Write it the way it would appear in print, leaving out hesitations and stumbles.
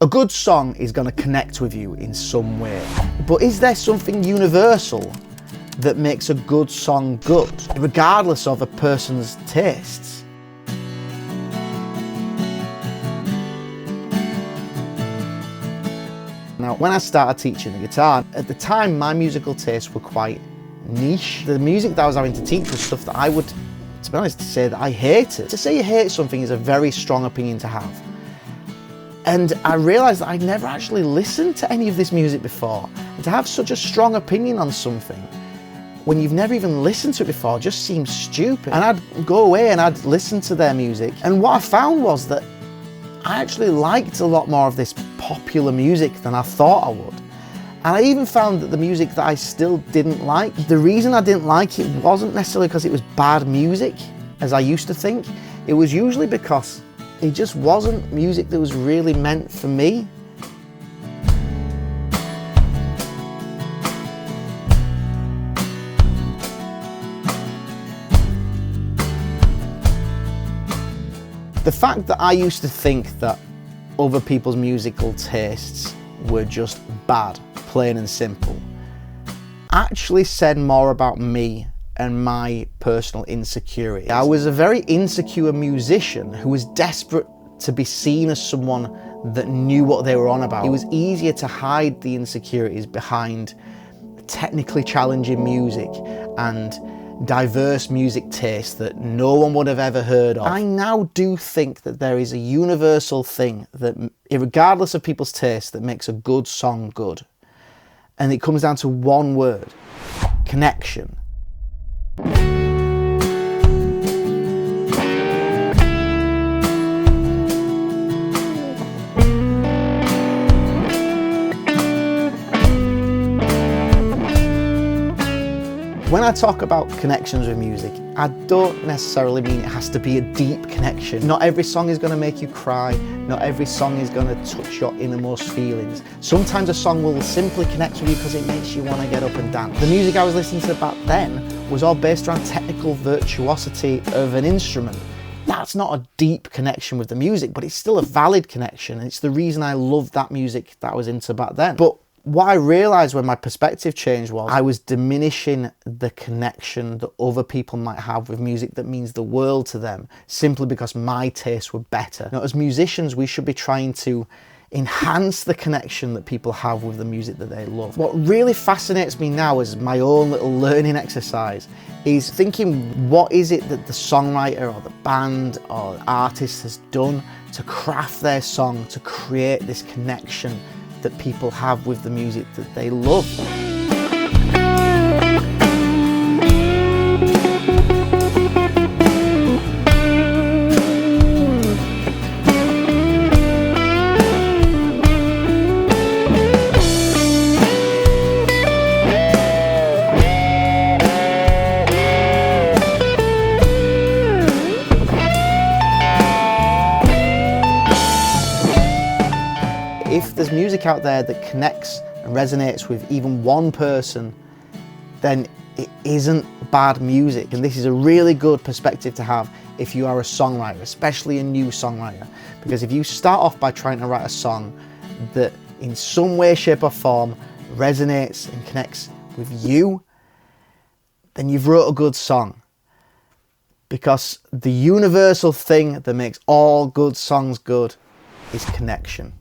A good song is going to connect with you in some way. But is there something universal that makes a good song good, regardless of a person's tastes? Now, when I started teaching the guitar, at the time my musical tastes were quite niche. The music that I was having to teach was stuff that I would, to be honest, say that I hated. To say you hate something is a very strong opinion to have. And I realised that I'd never actually listened to any of this music before. And to have such a strong opinion on something when you've never even listened to it before just seems stupid. And I'd go away and I'd listen to their music. And what I found was that I actually liked a lot more of this popular music than I thought I would. And I even found that the music that I still didn't like, the reason I didn't like it wasn't necessarily because it was bad music, as I used to think. It was usually because it just wasn't music that was really meant for me. The fact that I used to think that other people's musical tastes were just bad, plain and simple, actually said more about me and my personal insecurity. I was a very insecure musician who was desperate to be seen as someone that knew what they were on about. It was easier to hide the insecurities behind technically challenging music and diverse music tastes that no one would have ever heard of. I now do think that there is a universal thing that, regardless of people's taste, that makes a good song good. And it comes down to one word: connection. When I talk about connections with music, I don't necessarily mean it has to be a deep connection. Not every song is going to make you cry. Not every song is going to touch your innermost feelings. Sometimes a song will simply connect with you because it makes you want to get up and dance. The music I was listening to back then was all based around technical virtuosity of an instrument. That's not a deep connection with the music, but it's still a valid connection. And it's the reason I loved that music that I was into back then. But what I realised when my perspective changed was I was diminishing the connection that other people might have with music that means the world to them, simply because my tastes were better. Now, as musicians, we should be trying to enhance the connection that people have with the music that they love. What really fascinates me now as my own little learning exercise is thinking, what is it that the songwriter or the band or the artist has done to craft their song, to create this connection that people have with the music that they love. If there's music out there that connects and resonates with even one person, then it isn't bad music. And this is a really good perspective to have if you are a songwriter, especially a new songwriter. Because if you start off by trying to write a song that in some way, shape or form resonates and connects with you, then you've wrote a good song. Because the universal thing that makes all good songs good is connection.